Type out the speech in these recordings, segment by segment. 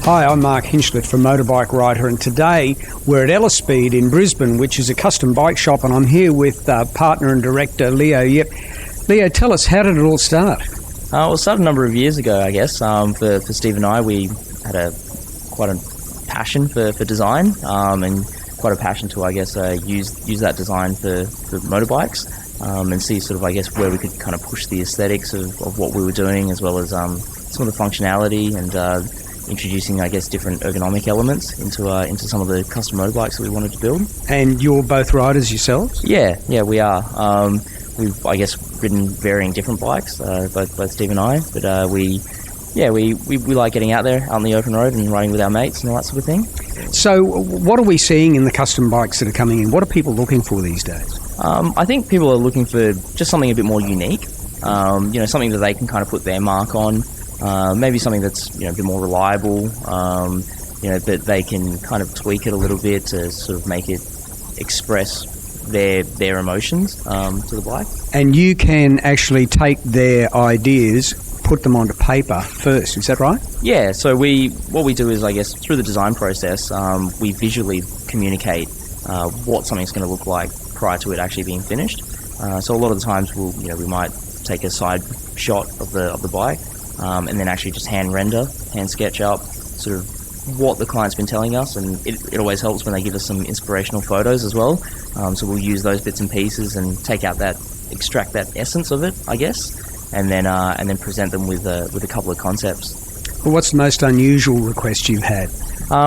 Hi, I'm Mark Hinchliffe from Motorbike Writer, and today we're at Ellaspede in Brisbane, which is a custom bike shop, and I'm here with partner and director Leo Yip. Leo, tell us, how did it all start? Well, it started a number of years ago, I guess. For Steve and I, we had quite a passion for design, and quite a passion to, I guess, use that design for motorbikes, and see sort of, I guess, where we could kind of push the aesthetics of what we were doing, as well as some of the functionality and introducing, I guess, different ergonomic elements into some of the custom motorbikes that we wanted to build. And you're both riders yourselves? Yeah, we are. We've, I guess, ridden varying different bikes, both Steve and I, but we like getting out there on the open road and riding with our mates and all that sort of thing. So what are we seeing in the custom bikes that are coming in? What are people looking for these days? I think people are looking for just something a bit more unique, something that they can kind of put their mark on. Maybe something that's a bit more reliable, that they can kind of tweak it a little bit to sort of make it express their emotions to the bike. And you can actually take their ideas, put them onto paper first, is that right? Yeah, so what we do is, I guess, through the design process, we visually communicate what something's going to look like prior to it actually being finished. So a lot of the times we might take a side shot of the bike, and then actually just hand sketch up sort of what the client's been telling us, and it always helps when they give us some inspirational photos as well. So we'll use those bits and pieces and extract that essence of it, I guess, and then present them with a couple of concepts. Well, what's the most unusual request you've had?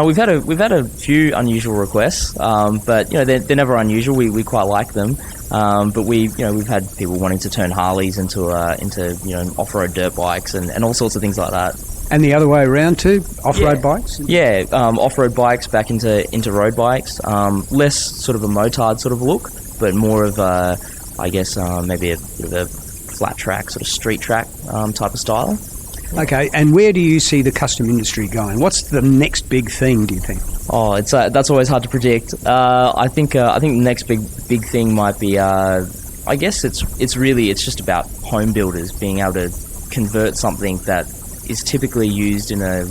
We've had a few unusual requests, but they're never unusual. We quite like them. But we've had people wanting to turn Harleys into off-road dirt bikes and all sorts of things like that. And the other way around too, off-road bikes? Yeah, off-road bikes back into road bikes. Less sort of a motard sort of look, but more of maybe a bit of a flat track, sort of street track type of style. Okay, and where do you see the custom industry going? What's the next big thing, do you think? Oh, it's that's always hard to predict. I think the next big thing might be. I guess it's just about home builders being able to convert something that is typically used in a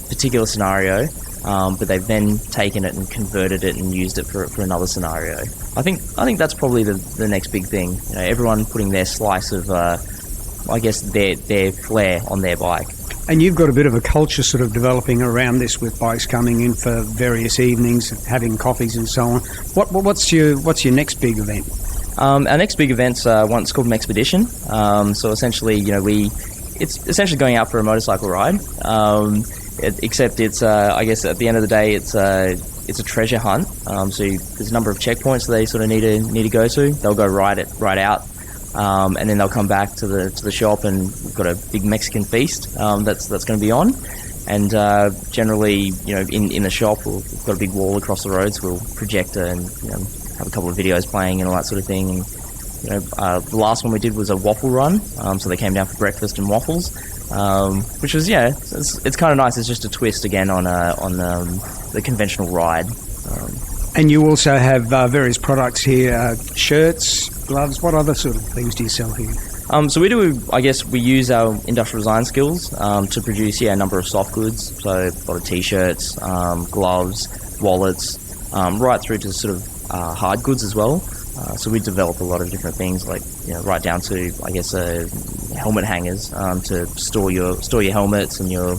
particular scenario, but they've then taken it and converted it and used it for another scenario. I think that's probably the next big thing. Everyone putting their slice of their flair on their bike. And you've got a bit of a culture sort of developing around this, with bikes coming in for various evenings, having coffees and so on. What's your next big event? Our next big event's one's called an expedition. So essentially, it's essentially going out for a motorcycle ride. Except it's I guess at the end of the day, it's a treasure hunt. So there's a number of checkpoints that they sort of need to go to. They'll go ride out. And then they'll come back to the shop, and we've got a big Mexican feast that's going to be on. And generally, in the shop, we've got a big wall across the road, so we'll projector and have a couple of videos playing and all that sort of thing. And the last one we did was a waffle run, so they came down for breakfast and waffles, which was it's kind of nice. It's just a twist again on the conventional ride. And you also have various products here, shirts, gloves. What other sort of things do you sell here? So we use our industrial design skills to produce a number of soft goods. So a lot of t-shirts, gloves, wallets, right through to sort of hard goods as well. So we develop a lot of different things, like right down to helmet hangers to store your helmets and your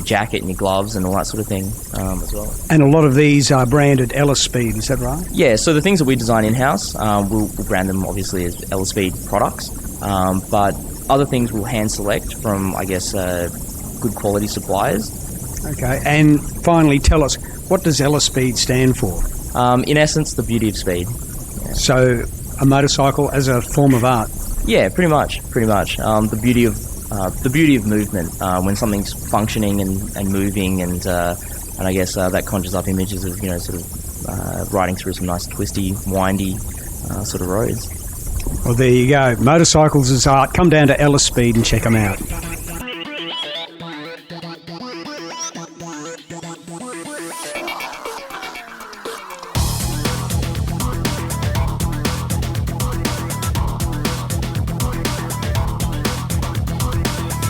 jacket and your gloves and all that sort of thing as well. And a lot of these are branded Ellaspede, is that right? Yeah, so the things that we design in-house, we'll brand them obviously as Ellaspede products, but other things we'll hand select from, good quality suppliers. Okay, and finally tell us, what does Ellaspede stand for? In essence, the beauty of speed. Yeah. So a motorcycle as a form of art? Yeah, pretty much. The beauty of movement, when something's functioning and moving, and I guess that conjures up images of riding through some nice twisty, windy sort of roads. Well, there you go. Motorcycles as art. Come down to Ellaspede and check them out.